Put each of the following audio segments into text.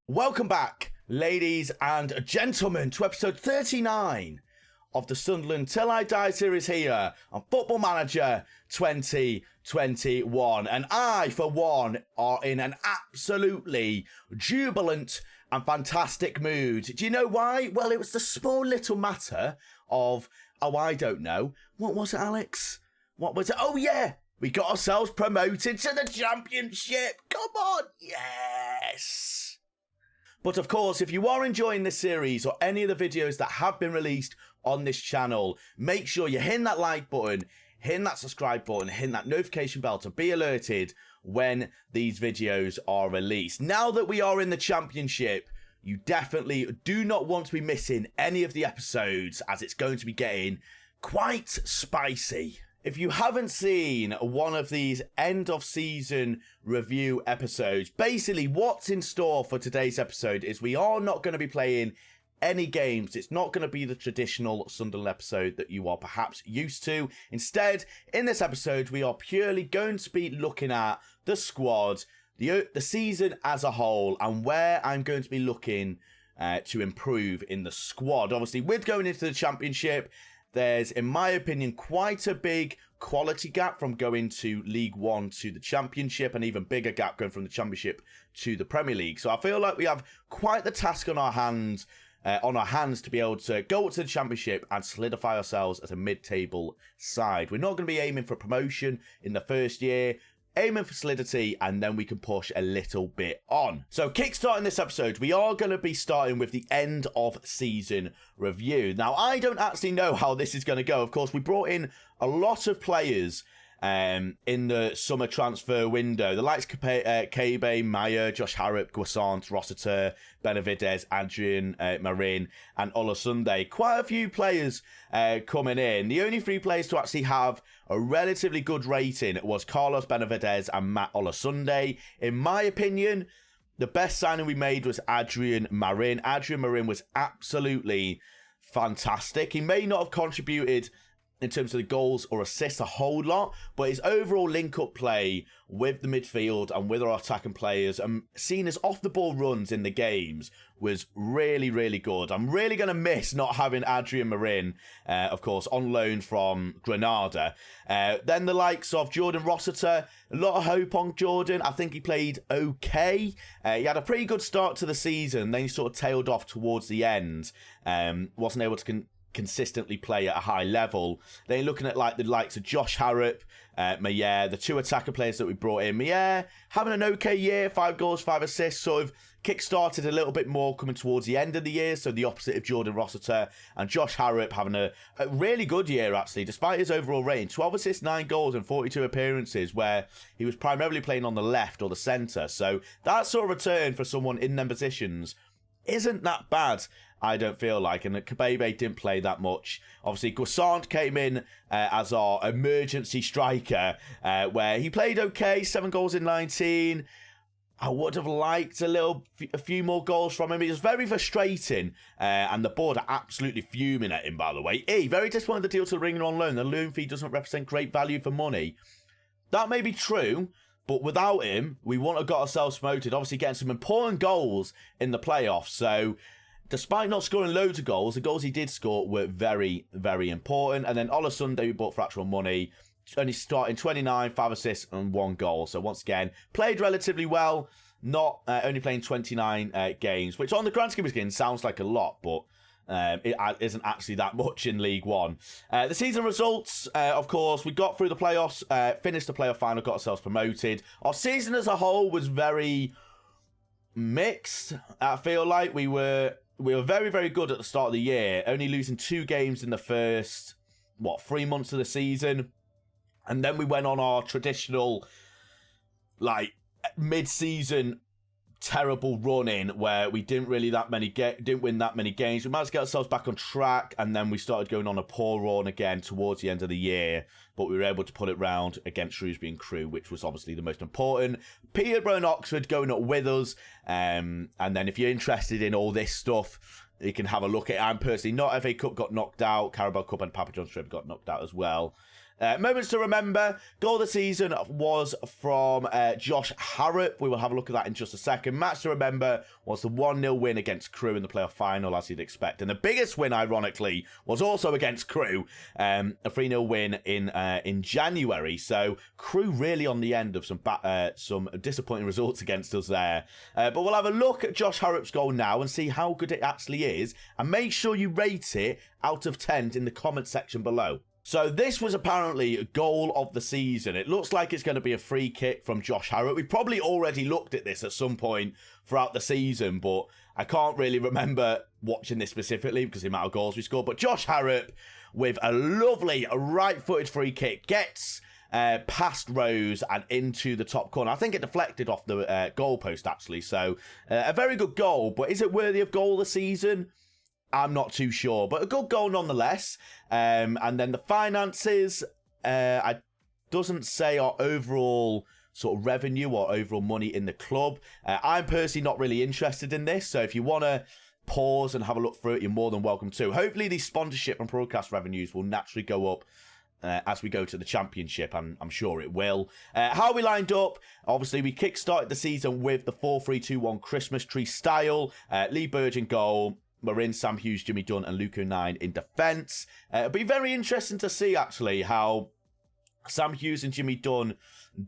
Welcome back, ladies and gentlemen, to episode 39 of the Sunderland Till I Die series here on Football Manager 2021. And I, for one, are in an absolutely jubilant and fantastic mood. Do you know why? Well, it was the small little matter of, I don't know. What was it, Alex? What was it? Oh, yeah. We got ourselves promoted to the Championship. Come on. Yes. But of course, if you are enjoying this series or any of the videos that have been released on this channel, make sure you hit that like button, hit that subscribe button, hit that notification bell to be alerted when these videos are released. Now that we are in the Championship, you definitely do not want to be missing any of the episodes, as it's going to be getting quite spicy. If you haven't seen one of these end of season review episodes, basically what's in store for today's episode is we are not going to be playing any games. It's not going to be the traditional Sunderland episode that you are perhaps used to. Instead, in this episode, we are purely going to be looking at the squad, the season as a whole, and where I'm going to be looking to improve in the squad. Obviously, with going into the Championship, there's, in my opinion, quite a big quality gap from going to League One to the Championship, and even bigger gap going from the Championship to the Premier League. So I feel like we have quite the task on our hands to be able to go up to the Championship and solidify ourselves as a mid-table side. We're not going to be aiming for promotion in the first year, aiming for solidity, and then we can push a little bit on. So kickstarting this episode, we are going to be starting with the end of season review. Now, I don't actually know how this is going to go. Of course, we brought in a lot of players in the summer transfer window. The likes of Kebe, Meyer, Josh Harrop, Guasant, Rossiter, Benavidez, Adrian, Marin, and Olasunde. Quite a few players coming in. The only three players to actually have a relatively good rating was Carlos Benavidez and Matt Olasunde. In my opinion, the best signing we made was Adrian Marin. Adrian Marin was absolutely fantastic. He may not have contributed in terms of the goals or assists a whole lot, but his overall link-up play with the midfield and with our attacking players, and seen as off-the-ball runs in the games, was really, really good. I'm really going to miss not having Adrian Marin, of course, on loan from Granada. Then the likes of Jordan Rossiter, a lot of hope on Jordan. I think he played okay. He had a pretty good start to the season, then he sort of tailed off towards the end. Wasn't able to consistently play at a high level. Then looking at like the likes of Josh Harrop, Mayer, the two attacker players that we brought in. Mayer having an okay year, 5 goals, 5 assists, sort of kick-started a little bit more coming towards the end of the year, so the opposite of Jordan Rossiter. And Josh Harrop having a really good year, actually, despite his overall rating. 12 assists, 9 goals and 42 appearances, where he was primarily playing on the left or the centre. So that sort of return for someone in them positions isn't that bad, I don't feel like. And Kebebe didn't play that much. Obviously, Guasant came in as our emergency striker, where he played okay, 7 goals in 19. I would have liked a few more goals from him. It was very frustrating, and the board are absolutely fuming at him, by the way. Very disappointed the deal to Ring on loan. The loan fee doesn't represent great value for money. That may be true, but without him, we wouldn't have got ourselves promoted. Obviously, getting some important goals in the playoffs. So, despite not scoring loads of goals, the goals he did score were very, very important. And then Olasunde, we bought for actual money. Only starting 29, 5 assists and 1 goal. So, once again, played relatively well. Not only playing 29 games, which on the grand scheme of things sounds like a lot, but it isn't actually that much in League One. The season results, of course, we got through the playoffs, finished the playoff final, got ourselves promoted. Our season as a whole was very mixed. I feel like we were very, very good at the start of the year, only losing 2 games in the first, 3 months of the season. And then we went on our traditional, mid-season terrible run in where we didn't win that many games. We managed to get ourselves back on track, and then we started going on a poor run again towards the end of the year, but we were able to pull it round against Shrewsbury and Crewe, which was obviously the most important. Peterborough and Oxford going up with us, and then if you're interested in all this stuff, you can have a look at it. I'm personally not. FA Cup got knocked out, Carabao Cup and Papa John's Trip got knocked out as well. Moments to remember. Goal of the season was from Josh Harrop. We will have a look at that in just a second. Match to remember was the 1-0 win against Crewe in the playoff final, as you'd expect. And the biggest win, ironically, was also against Crewe. A 3-0 win in January. So Crewe really on the end of some disappointing results against us there. But we'll have a look at Josh Harrop's goal now and see how good it actually is. And make sure you rate it out of 10 in the comment section below. So this was apparently a goal of the season. It looks like it's going to be a free kick from Josh Harrop. We probably already looked at this at some point throughout the season, but I can't really remember watching this specifically because of the amount of goals we scored. But Josh Harrop with a lovely right-footed free kick gets past Rose and into the top corner. I think it deflected off the goalpost actually. So a very good goal, but is it worthy of goal of the season? I'm not too sure, but a good goal nonetheless. And then the finances, I doesn't say our overall sort of revenue or overall money in the club. I'm personally not really interested in this, so if you want to pause and have a look through it, you're more than welcome to. Hopefully these sponsorship and broadcast revenues will naturally go up as we go to the championship. I'm sure it will. How we lined up, obviously we kick-started the season with the 4-3-2-1 Christmas tree style. Lee Burge in goal. We're in Sam Hughes, Jimmy Dunn and Luke O'Nien in defence. It'll be very interesting to see, actually, how Sam Hughes and Jimmy Dunn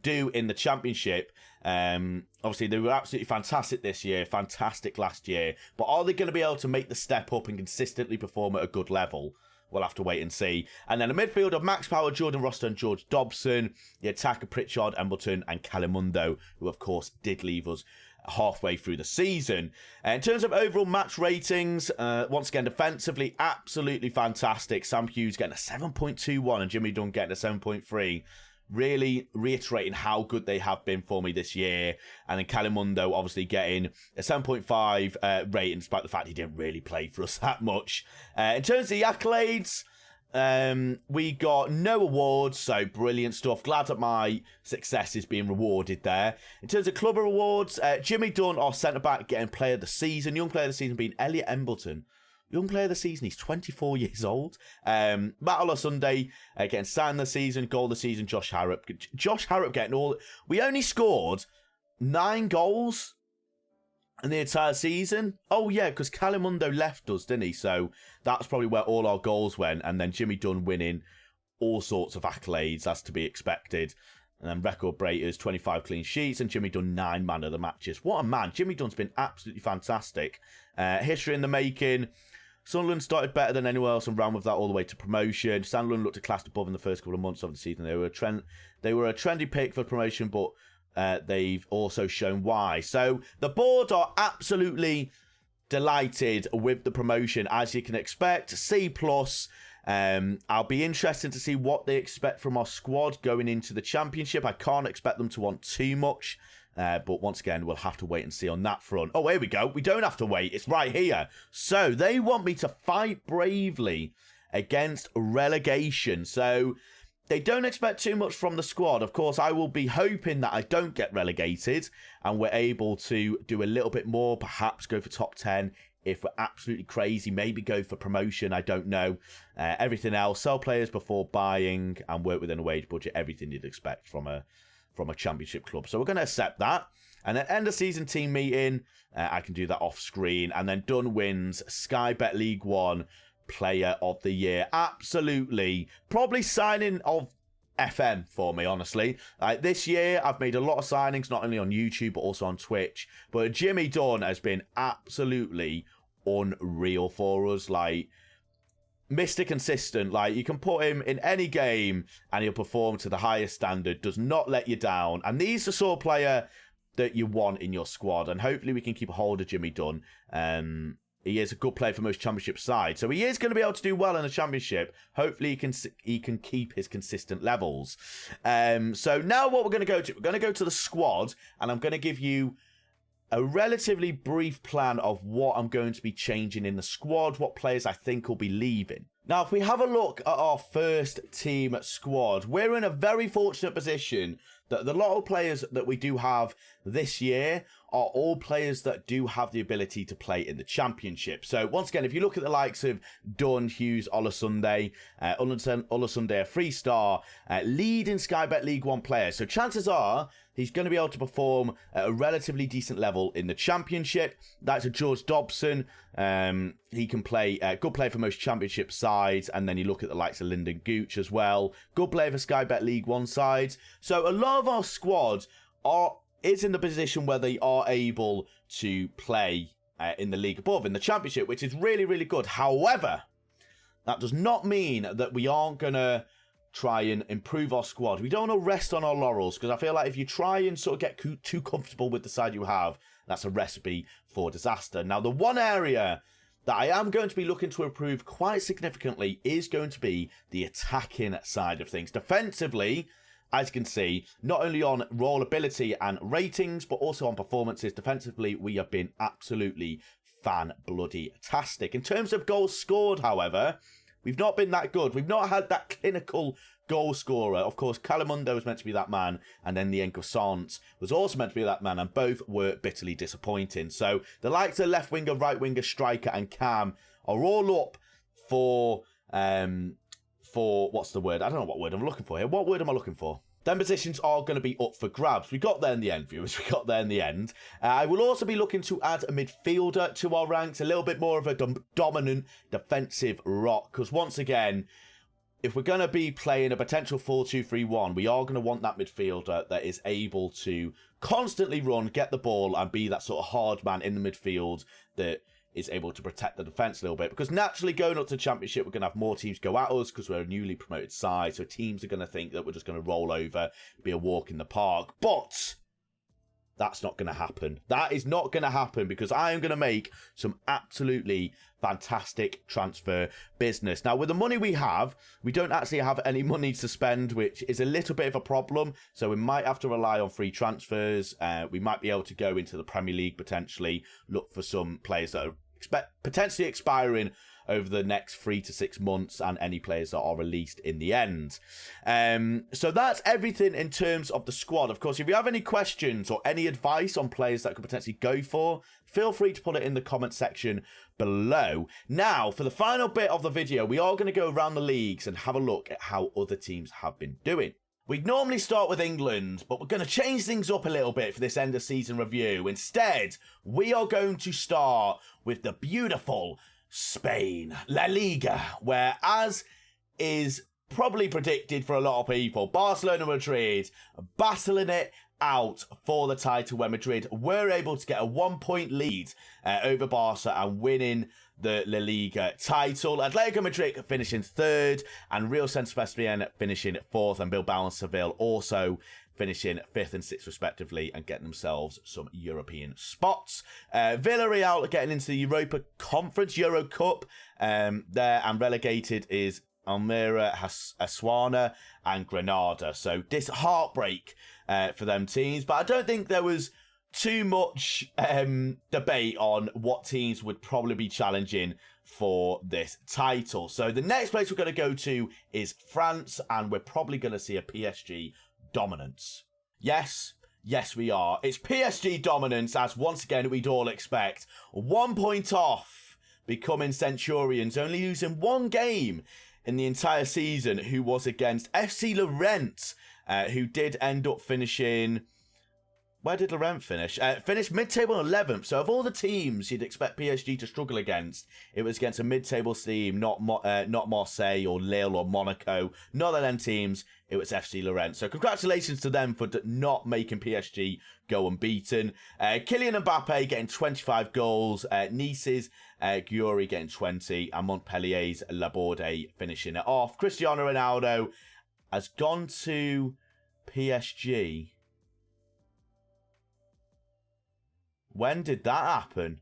do in the Championship. Obviously, they were absolutely fantastic this year, fantastic last year. But are they going to be able to make the step up and consistently perform at a good level? We'll have to wait and see. And then a midfield of Max Power, Jordan Roster and George Dobson. The attacker Pritchard, Embleton and Calimundo, who, of course, did leave us halfway through the season. In terms of overall match ratings, once again, defensively, absolutely fantastic. Sam Hughes getting a 7.21 and Jimmy Dunn getting a 7.3. Really reiterating how good they have been for me this year. And then Calimundo obviously getting a 7.5 rating, despite the fact he didn't really play for us that much. In terms of the accolades, we got no awards, so brilliant stuff. Glad that my success is being rewarded there. In terms of club awards, Jimmy Dunn, our centre-back, getting player of the season. Young player of the season being Elliot Embleton. Young player of the season, he's 24 years old. Battle of Sunday, getting sign of the season. Goal of the season, Josh Harrop. Josh Harrop getting all... We only scored 9 goals in the entire season. Oh, yeah, because Calimundo left us, didn't he? So that's probably where all our goals went. And then Jimmy Dunn winning all sorts of accolades, that's to be expected. And then record breakers, 25 clean sheets, and Jimmy Dunn 9 man of the matches. What a man. Jimmy Dunn's been absolutely fantastic. History in the making. Sunderland started better than anyone else and ran with that all the way to promotion. Sunderland looked a class above in the first couple of months of the season. They were a trendy pick for promotion, but they've also shown why. So the board are absolutely delighted with the promotion, as you can expect. C+. I'll be interested to see what they expect from our squad going into the Championship. I can't expect them to want too much. But once again, we'll have to wait and see on that front. Oh, here we go. We don't have to wait. It's right here. So they want me to fight bravely against relegation. So they don't expect too much from the squad. Of course, I will be hoping that I don't get relegated and we're able to do a little bit more, perhaps go for top 10. If we're absolutely crazy, maybe go for promotion. I don't know. Everything else, sell players before buying and work within a wage budget. Everything you'd expect from a Championship club. So we're going to accept that. And then end of season team meeting. I can do that off screen. And then Dunn wins Sky Bet League One Player of the Year. Absolutely. Probably signing of FM for me, honestly. This year, I've made a lot of signings, not only on YouTube, but also on Twitch. But Jimmy Dunn has been absolutely unreal for us. Like, Mr. Consistent. Like, you can put him in any game and he'll perform to the highest standard. Does not let you down. And he's the sort of player that you want in your squad. And hopefully we can keep a hold of Jimmy Dunn. He is a good player for most Championship sides. So he is going to be able to do well in the Championship. Hopefully he can keep his consistent levels. So now what we're going to go to, we're going to go to the squad. And I'm going to give you a relatively brief plan of what I'm going to be changing in the squad, what players I think will be leaving. Now, if we have a look at our first team squad, we're in a very fortunate position that the lot of players that we do have this year are all players that do have the ability to play in the Championship. So, once again, if you look at the likes of Dunn, Hughes, Olasunde, a 3-star, leading Sky Bet League One player. So, chances are he's going to be able to perform at a relatively decent level in the Championship. That's a George Dobson. He can play, good player for most Championship sides. And then you look at the likes of Lyndon Gooch as well. Good player for Sky Bet League One sides. So a lot of our squad is in the position where they are able to play in the league above, in the Championship, which is really, really good. However, that does not mean that we aren't going to try and improve our squad. We don't want to rest on our laurels, because I feel like if you try and sort of get too comfortable with the side you have, that's a recipe for disaster. Now, the one area that I am going to be looking to improve quite significantly is going to be the attacking side of things. Defensively, as you can see, not only on raw ability and ratings, but also on performances. Defensively, we have been absolutely fan-bloody-tastic. In terms of goals scored, however, we've not been that good. We've not had that clinical goal scorer. Of course, Calimundo was meant to be that man, and then the Encosant was also meant to be that man, and both were bitterly disappointing. So the likes of left winger, right winger, striker, and Cam are all up for what's the word? I don't know what word I'm looking for here. What word am I looking for? Them positions are going to be up for grabs. We got there in the end, viewers. We got there in the end. I will also be looking to add a midfielder to our ranks, a little bit more of a dominant defensive rock. Because once again, if we're going to be playing a potential 4-2-3-1, we are going to want that midfielder that is able to constantly run, get the ball, and be that sort of hard man in the midfield that is able to protect the defence a little bit. Because naturally, going up to the Championship, we're going to have more teams go at us because we're a newly promoted side. So teams are going to think that we're just going to roll over, be a walk in the park. But that's not going to happen. That is not going to happen, because I am going to make some absolutely fantastic transfer business. Now, with the money we have, we don't actually have any money to spend, which is a little bit of a problem. So we might have to rely on free transfers. We might be able to go into the Premier League, potentially look for some players that are potentially expiring over the next 3 to 6 months, and any players that are released in the end. So that's everything in terms of the squad. Of course, if you have any questions or any advice on players that could potentially go for, feel free to put it in the comment section below. Now, for the final bit of the video, we are going to go around the leagues and have a look at how other teams have been doing. We'd normally start with England, but we're going to change things up a little bit for this end of season review. Instead, we are going to start with the beautiful Spain, La Liga, where, as is probably predicted for a lot of people, Barcelona Madrid battling it out for the title, where Madrid were able to get a 1-point lead over Barca and winning the La Liga title. Atletico Madrid finishing third, and Real San Sebastian finishing fourth, and Bilbao and Seville also finishing 5th and 6th respectively, and getting themselves some European spots. Villarreal getting into the Europa Conference, Euro Cup there, and relegated is Almeria, Assuana, and Granada. So this heartbreak for them teams, but I don't think there was too much debate on what teams would probably be challenging for this title. So the next place we're going to go to is France, and we're probably going to see a PSG dominance. Yes, we are. It's PSG dominance, as once again we'd all expect. 1 point off becoming Centurions, only losing one game in the entire season, who was against FC Lorient, who did end up finishing... Where did Lorient finish? Finished mid-table 11th. So of all the teams you'd expect PSG to struggle against, it was against a mid-table team, not Marseille or Lille or Monaco. None of them teams. It was FC Lorient. So congratulations to them for not making PSG go unbeaten. Kylian Mbappe getting 25 goals. Nice's Guiri getting 20. And Montpellier's Laborde finishing it off. Cristiano Ronaldo has gone to PSG. When did that happen?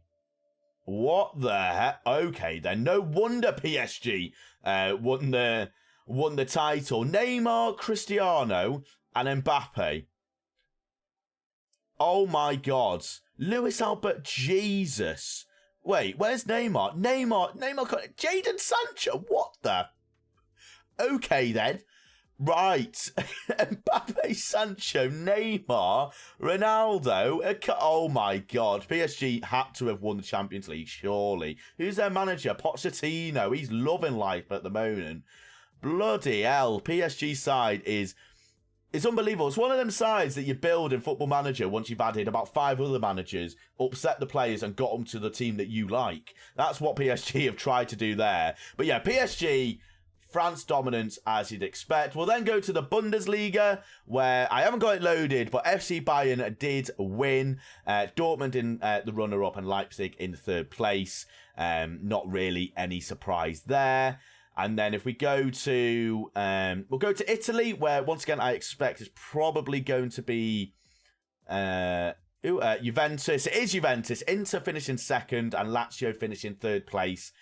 What the heck? Okay, then. No wonder PSG won the title. Neymar, Cristiano, and Mbappe. Oh my God. Luis Albert, Jesus. Wait, where's Neymar? Neymar, Jadon Sancho, what the? Okay then. Right. Mbappe, Sancho, Neymar, Ronaldo. Oh my God. PSG had to have won the Champions League, surely. Who's their manager? Pochettino. He's loving life at the moment. Bloody hell. PSG side is... It's unbelievable. It's one of them sides that you build in Football Manager once you've added about 5 other managers, upset the players and got them to the team that you like. That's what PSG have tried to do there. But yeah, PSG, France dominance as you'd expect. We'll then go to the Bundesliga, where I haven't got it loaded, but FC Bayern did win. Dortmund in the runner-up and Leipzig in 3rd place. Not really any surprise there. And then if we go to, we'll go to Italy, where once again I expect it's probably going to be Juventus. It is Juventus. Inter finishing 2nd and Lazio finishing 3rd place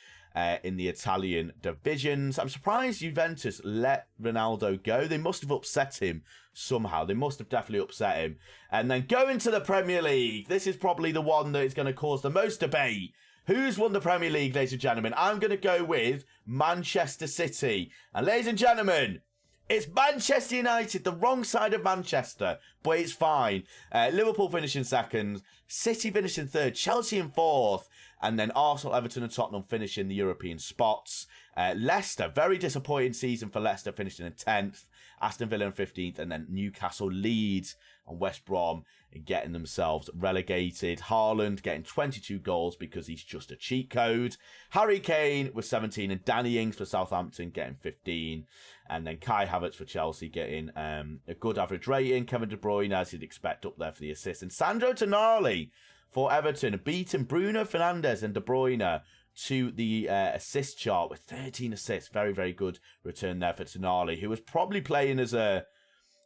in the Italian divisions. I'm surprised Juventus let Ronaldo go. They must have upset him somehow. They must have definitely upset him. And then going to the Premier League. This is probably the one that is going to cause the most debate. Who's won the Premier League, ladies and gentlemen? I'm going to go with Manchester City. And ladies and gentlemen, it's Manchester United, the wrong side of Manchester, but it's fine. Liverpool finishing 2nd, City finishing 3rd, Chelsea in 4th, and then Arsenal, Everton and Tottenham finishing the European spots. Leicester, very disappointing season for Leicester, finishing in 10th, Aston Villa in 15th, and then Newcastle, Leeds and West Brom getting themselves relegated. Haaland getting 22 goals because he's just a cheat code. Harry Kane with 17 and Danny Ings for Southampton getting 15. And then Kai Havertz for Chelsea getting a good average rating. Kevin De Bruyne, as you'd expect, up there for the assist. And Sandro Tonali for Everton, beating Bruno Fernandes and De Bruyne to the assist chart with 13 assists. Very, very good return there for Tonali, who was probably playing as a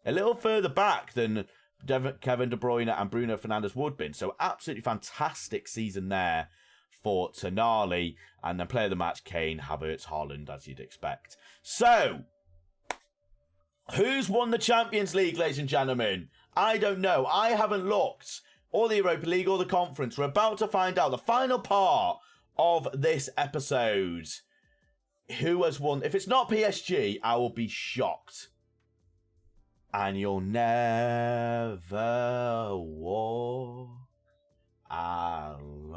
little further back than Kevin De Bruyne and Bruno Fernandes would have been. So absolutely fantastic season there for Tonali. And then player of the match, Kane, Havertz, Haaland, as you'd expect. So, who's won the Champions League, ladies and gentlemen? I don't know. I haven't looked. Or the Europa League or the Conference. We're about to find out the final part of this episode. Who has won? If it's not PSG, I will be shocked. And you'll never walk alone.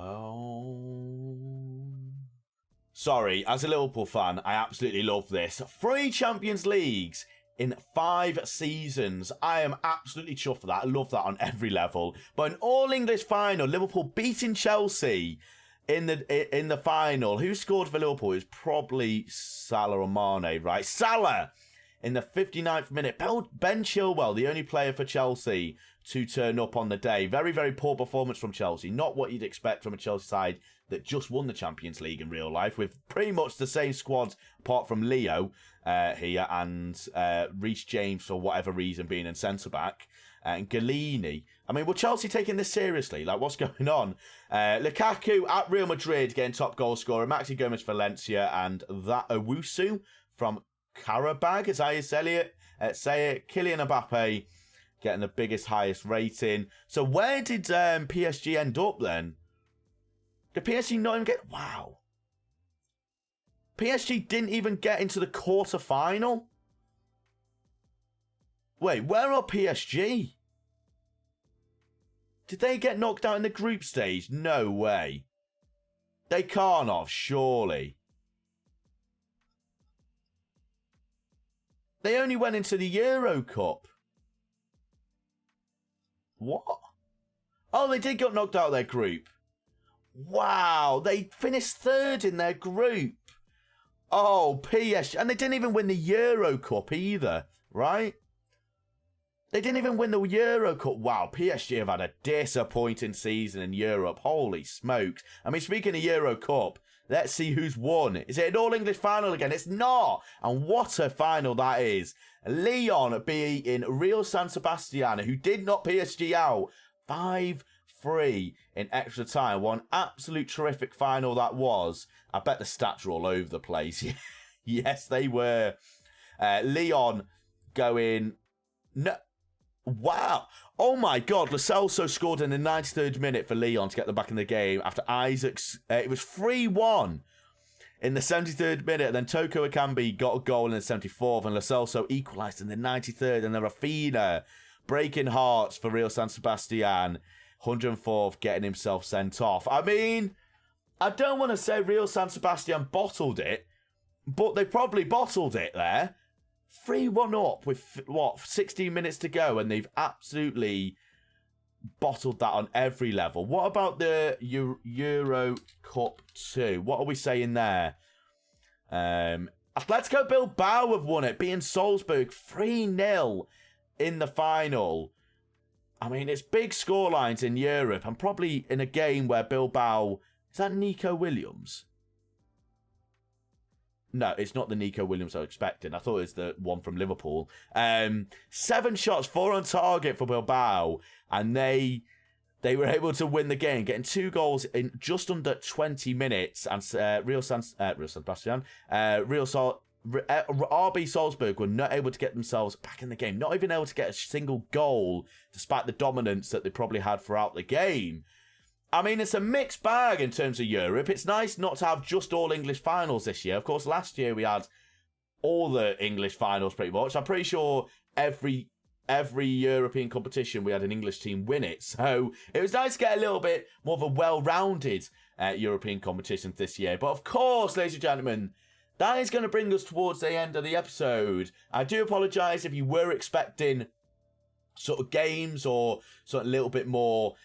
Sorry, as a Liverpool fan, I absolutely love this. 3 Champions Leagues in 5 seasons. I am absolutely chuffed for that. I love that on every level. But an all-English final, Liverpool beating Chelsea in the final. Who scored for Liverpool? It was probably Salah or Mane, right? Salah! In the 59th minute, Ben Chilwell, the only player for Chelsea to turn up on the day. Very, very poor performance from Chelsea. Not what you'd expect from a Chelsea side that just won the Champions League in real life, with pretty much the same squad, apart from Leo here, and Reece James, for whatever reason, being in centre-back. And Galini. I mean, were Chelsea taking this seriously? Like, what's going on? Lukaku at Real Madrid getting top goal scorer. Maxi Gomez for Valencia, and that Owusu from Karabag, as I say it. Kylian Mbappe getting the biggest, highest rating. So where did PSG end up then? Did PSG not even get... Wow. PSG didn't even get into the quarter-final? Wait, where are PSG? Did they get knocked out in the group stage? No way. They can't have, surely. They only went into the Euro Cup. What? Oh, they did get knocked out of their group. Wow, they finished 3rd in their group. Oh, PSG. And they didn't even win the Euro Cup either, right? They didn't even win the Euro Cup. Wow, PSG have had a disappointing season in Europe. Holy smokes. I mean, speaking of Euro Cup, let's see who's won. Is it an all-English final again? It's not. And what a final that is. Lyon beating Real San Sebastian, who did knock PSG out 5-3 in extra time. What an absolute terrific final that was. I bet the stats are all over the place. Yes, they were. Lyon going... No. Wow. Oh my God. Lo Celso scored in the 93rd minute for Lyon to get them back in the game after Isaac's. It was 3-1 in the 73rd minute. Then Toko Ekambi got a goal in the 74th, and Lo Celso equalised in the 93rd. And then Rafinha breaking hearts for Real San Sebastian. 104th, getting himself sent off. I mean, I don't want to say Real San Sebastian bottled it, but they probably bottled it there. 3-1 up with, 16 minutes to go, and they've absolutely bottled that on every level. What about the Euro Cup 2? What are we saying there? Atletico Bilbao have won it, beating Salzburg 3-0 in the final. I mean, it's big scorelines in Europe, and probably in a game where Bilbao... Is that Nico Williams? No, it's not the Nico Williams I was expecting. I thought it was the one from Liverpool. 7 shots, 4 on target for Bilbao, and they were able to win the game, getting 2 goals in just under 20 minutes. And RB Salzburg were not able to get themselves back in the game, not even able to get a single goal, despite the dominance that they probably had throughout the game. I mean, it's a mixed bag in terms of Europe. It's nice not to have just all English finals this year. Of course, last year we had all the English finals pretty much. I'm pretty sure every European competition we had an English team win it. So it was nice to get a little bit more of a well-rounded European competition this year. But of course, ladies and gentlemen, that is going to bring us towards the end of the episode. I do apologise if you were expecting sort of games or sort of a little bit more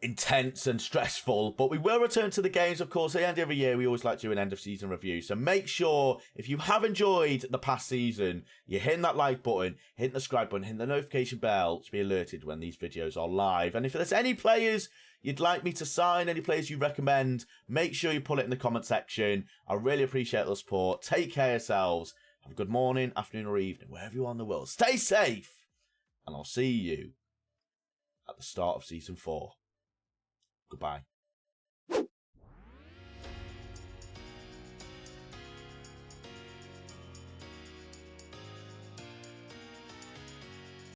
intense and stressful, but we will return to the games, of course. At the end of every year, we always like to do an end of season review, so make sure if you have enjoyed the past season, you're hitting that like button, hitting the subscribe button, hitting the notification bell to be alerted when these videos are live. And if there's any players you'd like me to sign, any players you recommend, make sure you put it in the comment section. I really appreciate the support. Take care of yourselves. Have a good morning, afternoon, or evening, wherever you are in the world. Stay safe, and I'll see you at the start of season 4. Goodbye.